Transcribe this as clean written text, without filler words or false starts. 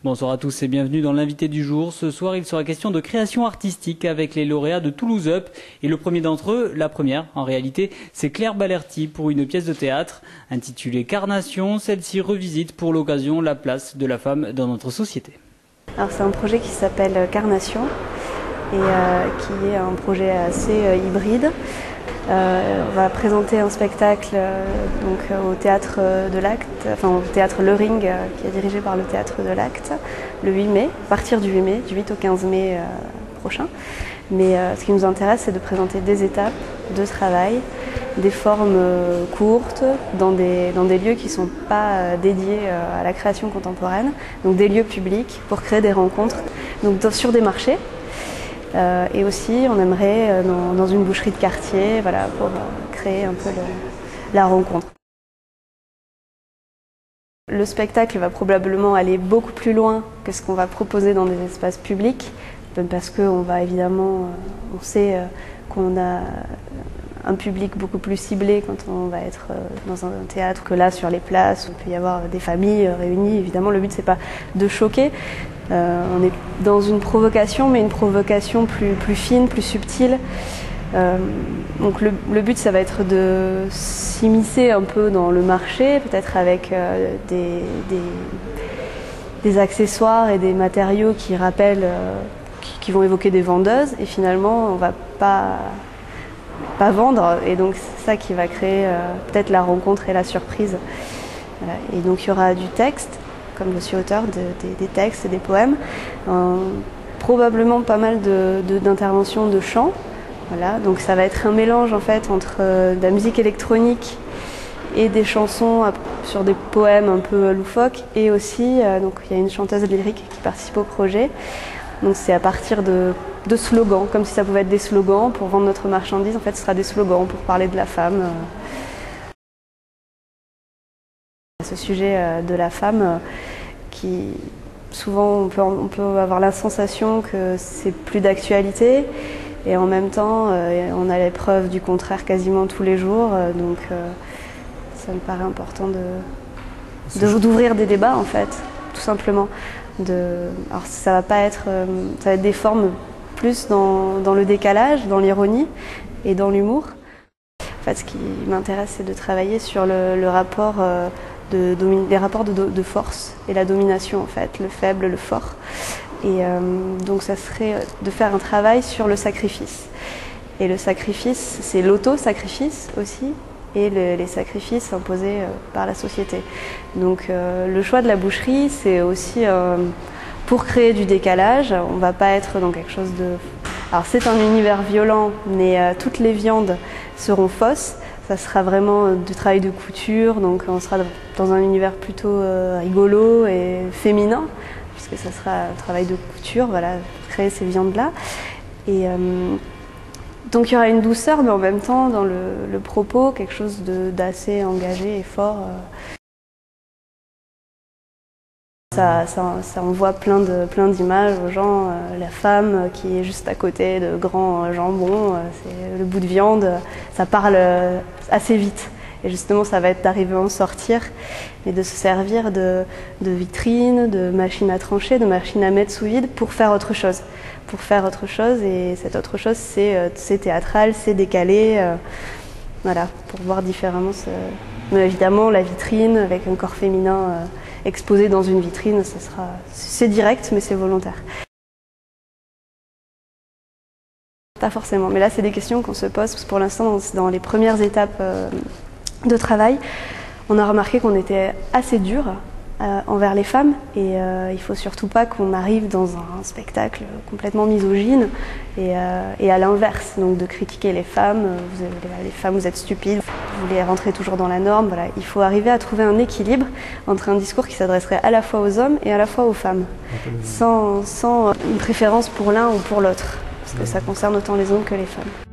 Bonsoir à tous et bienvenue dans l'invité du jour. Ce soir, il sera question de création artistique avec les lauréats de Toulouse Up. Et le premier d'entre eux, la première en réalité, c'est Claire Balerti pour une pièce de théâtre intitulée Carnation. Celle-ci revisite pour l'occasion la place de la femme dans notre société. Alors c'est un projet qui s'appelle Carnation et qui est un projet assez hybride. On va présenter un spectacle au théâtre de l'Acte, au théâtre Le Ring, qui est dirigé par le théâtre de l'Acte, le 8 mai, à partir du 8 mai, du 8 au 15 mai prochain. Mais ce qui nous intéresse, c'est de présenter des étapes de travail, des formes courtes, dans des lieux qui ne sont pas dédiés à la création contemporaine, donc des lieux publics pour créer des rencontres, donc sur des marchés. Et aussi, on aimerait dans une boucherie de quartier, voilà, pour créer un peu la rencontre. Le spectacle va probablement aller beaucoup plus loin que ce qu'on va proposer dans des espaces publics, parce qu'on va évidemment, on sait qu'on a un public beaucoup plus ciblé quand on va être dans un théâtre que là sur les places. Il peut y avoir des familles réunies. Évidemment, le but c'est pas de choquer. On est dans une provocation, mais une provocation plus fine, plus subtile. Donc le but ça va être de s'immiscer un peu dans le marché, peut-être avec des accessoires et des matériaux qui rappellent, qui vont évoquer des vendeuses. Et finalement, on va pas vendre, et donc c'est ça qui va créer peut-être la rencontre et la surprise. Voilà. Et donc il y aura du texte, comme je suis auteur des textes et des poèmes, probablement pas mal d'interventions de chant. Voilà. Donc ça va être un mélange en fait entre de la musique électronique et des chansons sur des poèmes un peu loufoques, et aussi donc il y a une chanteuse lyrique qui participe au projet. Donc c'est à partir de slogans, comme si ça pouvait être des slogans pour vendre notre marchandise. En fait, ce sera des slogans pour parler de la femme. Ce sujet de la femme qui, souvent, on peut avoir la sensation que c'est plus d'actualité, et en même temps, on a l'épreuve du contraire quasiment tous les jours. Donc ça me paraît important d'ouvrir des débats, en fait, tout simplement. Alors ça va être des formes plus dans le décalage, dans l'ironie et dans l'humour. En fait, ce qui m'intéresse, c'est de travailler sur le rapport les rapports de force et la domination, en fait, le faible, le fort. Et donc ça serait de faire un travail sur le sacrifice. Et le sacrifice, c'est l'auto-sacrifice aussi, et les sacrifices imposés par la société. Donc le choix de la boucherie, c'est aussi pour créer du décalage. On ne va pas être dans quelque chose de... Alors c'est un univers violent, mais toutes les viandes seront fausses. Ça sera vraiment du travail de couture, donc on sera dans un univers plutôt rigolo et féminin, puisque ça sera un travail de couture, voilà, pour créer ces viandes-là. Et donc il y aura une douceur, mais en même temps, dans le propos, quelque chose d'assez engagé et fort. Ça envoie plein d'images aux gens. La femme qui est juste à côté de grands jambons, c'est le bout de viande, ça parle assez vite. Et justement, ça va être d'arriver à en sortir et de se servir de vitrines, de machines à trancher, de machines à mettre sous vide pour faire autre chose. Et cette autre chose, c'est théâtral, c'est décalé. Voilà, pour voir différemment. Mais évidemment, la vitrine avec un corps féminin exposé dans une vitrine, c'est direct, mais c'est volontaire. Pas forcément, mais là, c'est des questions qu'on se pose, parce que pour l'instant, dans les premières étapes de travail, on a remarqué qu'on était assez dur envers les femmes, et il faut surtout pas qu'on arrive dans un spectacle complètement misogyne et à l'inverse, donc de critiquer les femmes. Les femmes, vous êtes stupides, vous voulez rentrer toujours dans la norme. Voilà. Il faut arriver à trouver un équilibre entre un discours qui s'adresserait à la fois aux hommes et à la fois aux femmes, sans une préférence pour l'un ou pour l'autre, parce que ça concerne autant les hommes que les femmes.